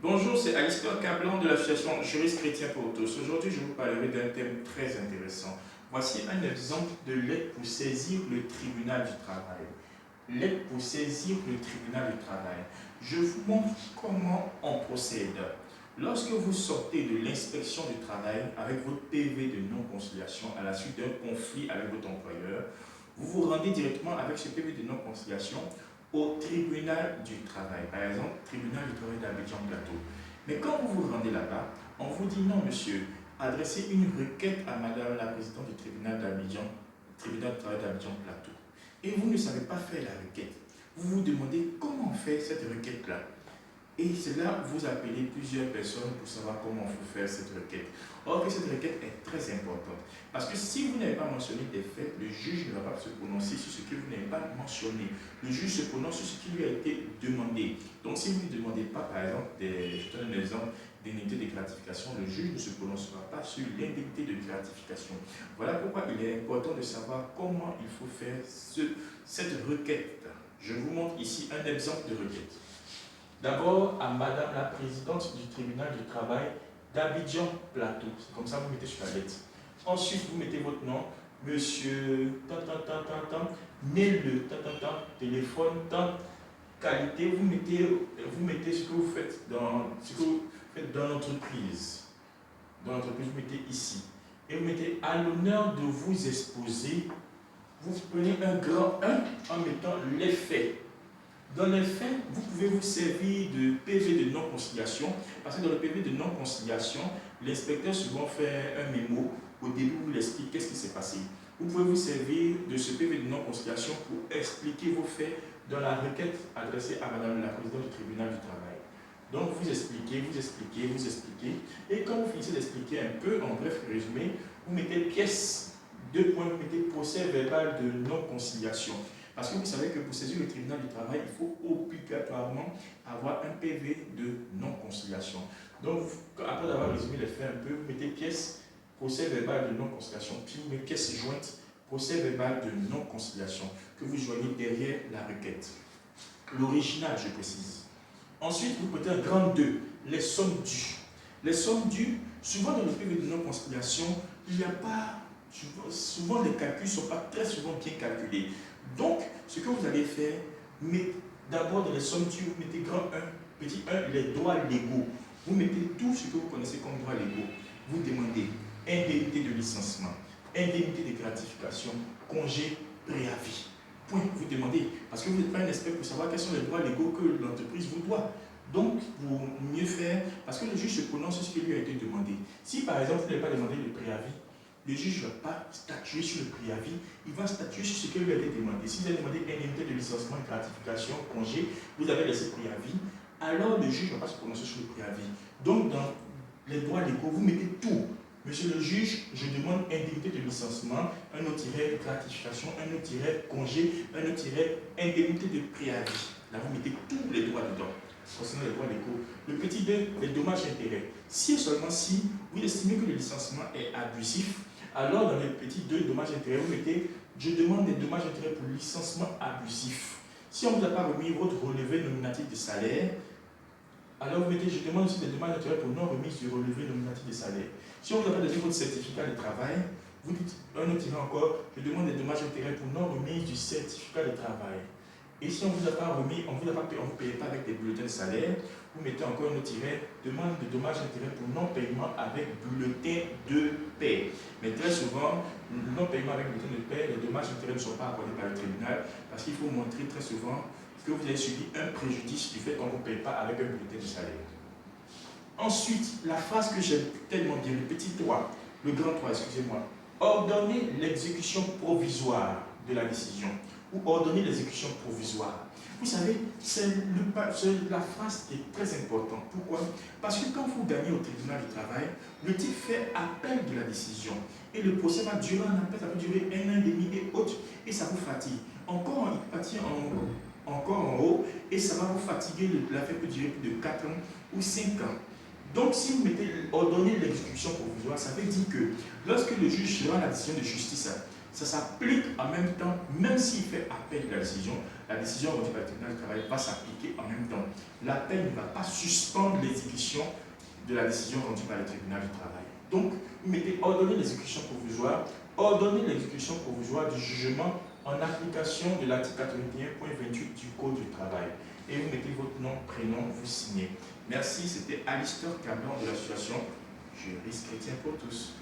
Bonjour, c'est Alistair Cablan de l'association Juristes Chrétiens pour tous. Aujourd'hui, je vous parlerai d'un thème très intéressant. Voici un exemple de l'aide pour saisir le tribunal du travail. L'aide pour saisir le tribunal du travail. Je vous montre comment on procède. Lorsque vous sortez de l'inspection du travail avec votre PV de non-conciliation à la suite d'un conflit avec votre employeur, vous vous rendez directement avec ce PV de non-conciliation au tribunal du travail, par exemple, tribunal du travail d'Abidjan-Plateau. Mais quand vous vous rendez là-bas, on vous dit non, monsieur, adressez une requête à madame la présidente du tribunal d'Abidjan, tribunal du travail d'Abidjan-Plateau. Et vous ne savez pas faire la requête. Vous vous demandez comment on fait cette requête-là. Et c'est là que vous appelez plusieurs personnes pour savoir comment il faut faire cette requête. Or que cette requête est très importante. Parce que si vous n'avez pas mentionné des faits, le juge ne va pas se prononcer sur ce que vous n'avez pas mentionné. Le juge se prononce sur ce qui lui a été demandé. Donc si vous ne demandez pas, par exemple, je donne un exemple d'indemnité de gratification, le juge ne se prononcera pas sur l'indemnité de gratification. Voilà pourquoi il est important de savoir comment il faut faire cette requête. Je vous montre ici un exemple de requête. D'abord, à madame la présidente du tribunal du travail d'Abidjan-Plateau. C'est comme ça que vous mettez sur la lettre. Ensuite, vous mettez votre nom, monsieur, né le, téléphone, qualité, vous mettez ce que vous faites dans l'entreprise. Dans l'entreprise, vous mettez ici. Et vous mettez à l'honneur de vous exposer, vous prenez un grand 1 en mettant les faits. Dans les faits, vous pouvez vous servir de PV de non-conciliation, parce que dans le PV de non-conciliation, l'inspecteur souvent fait un mémo, au début vous l'explique qu'est-ce qui s'est passé. Vous pouvez vous servir de ce PV de non-conciliation pour expliquer vos faits dans la requête adressée à madame la présidente du tribunal du travail. Donc vous expliquez, et quand vous finissez d'expliquer un peu, en bref résumé, vous mettez pièce, 2 points, vous mettez procès verbal de non-conciliation. Parce que vous savez que pour saisir le tribunal du travail, il faut obligatoirement avoir un PV de non-conciliation. Donc, après avoir résumé les faits un peu, vous mettez pièce, procès verbal de non-conciliation, puis vous mettez pièce jointe, procès verbal de non-conciliation, que vous joignez derrière la requête. L'original, je précise. Ensuite, vous mettez un grand 2, les sommes dues. Les sommes dues, souvent dans le PV de non-conciliation, il n'y a pas... Souvent, les calculs ne sont pas très souvent bien calculés. Donc, ce que vous allez faire, d'abord dans les sommes dues, vous mettez grand 1, petit 1, les droits légaux. Vous mettez tout ce que vous connaissez comme droits légaux. Vous demandez indemnité de licenciement, indemnité de gratification, congé, préavis. Point, vous demandez. Parce que vous n'êtes pas un expert pour savoir quels sont les droits légaux que l'entreprise vous doit. Donc, pour mieux faire, parce que le juge se prononce sur ce qui lui a été demandé. Si par exemple, vous n'avez pas demandé le préavis, le juge ne va pas statuer sur le préavis, il va statuer sur ce qui lui a été demandé. Si vous avez demandé indemnité de licenciement, gratification, congé, vous avez laissé préavis, alors le juge ne va pas se prononcer sur le préavis. Donc, dans les droits légaux, vous mettez tout. Monsieur le juge, je demande indemnité de licenciement, un autre tiret gratification, un autre tiret congé, un autre tiret indemnité de préavis. Là, vous mettez tous les droits dedans, concernant les droits légaux. Le petit 2, les dommages et intérêts. Si et seulement si vous estimez que le licenciement est abusif, alors dans le petit 2, dommages et intérêts, vous mettez je demande des dommages et intérêts pour licenciement abusif. Si on ne vous a pas remis votre relevé nominatif de salaire, alors vous mettez je demande aussi des dommages et intérêts pour non remise du relevé nominatif de salaire. Si on ne vous a pas donné votre certificat de travail, vous dites un autre encore, je demande des dommages et intérêts pour non remise du certificat de travail. Et si on ne vous a pas remis, on ne vous paye pas avec des bulletins de salaire, vous mettez encore un autre tiret, demande de dommages et intérêts pour non-paiement avec bulletin de paie. Mais très souvent, le non-paiement avec bulletin de paie, les dommages et intérêts ne sont pas accordés par le tribunal parce qu'il faut montrer très souvent que vous avez subi un préjudice du fait qu'on ne vous paye pas avec un bulletin de salaire. Ensuite, la phrase que j'aime tellement bien, le petit 3, le grand 3, excusez-moi, ordonner l'exécution provisoire de la décision ou ordonner l'exécution provisoire. Vous savez, c'est la phrase qui est très importante. Pourquoi? Parce que quand vous gagnez au tribunal du travail, le type fait appel de la décision. Et le procès va durer un appel, ça peut durer 1 an et demi et autres, et ça vous fatigue. Encore, il partit encore en haut, et ça va vous fatiguer, l'affaire peut durer plus de 4 ans ou 5 ans. Donc, si vous mettez ordonner l'exécution provisoire, ça veut dire que lorsque le juge rend la décision de justice, ça s'applique en même temps, même s'il fait appel de la décision rendue par le tribunal du travail va s'appliquer en même temps. L'appel ne va pas suspendre l'exécution de la décision rendue par le tribunal du travail. Donc, vous mettez ordonner l'exécution provisoire du jugement en application de l'article 81.28 du Code du travail. Et vous mettez votre nom, prénom, vous signez. Merci, c'était Alistair Cablan de l'association Juristes Chrétiens pour tous.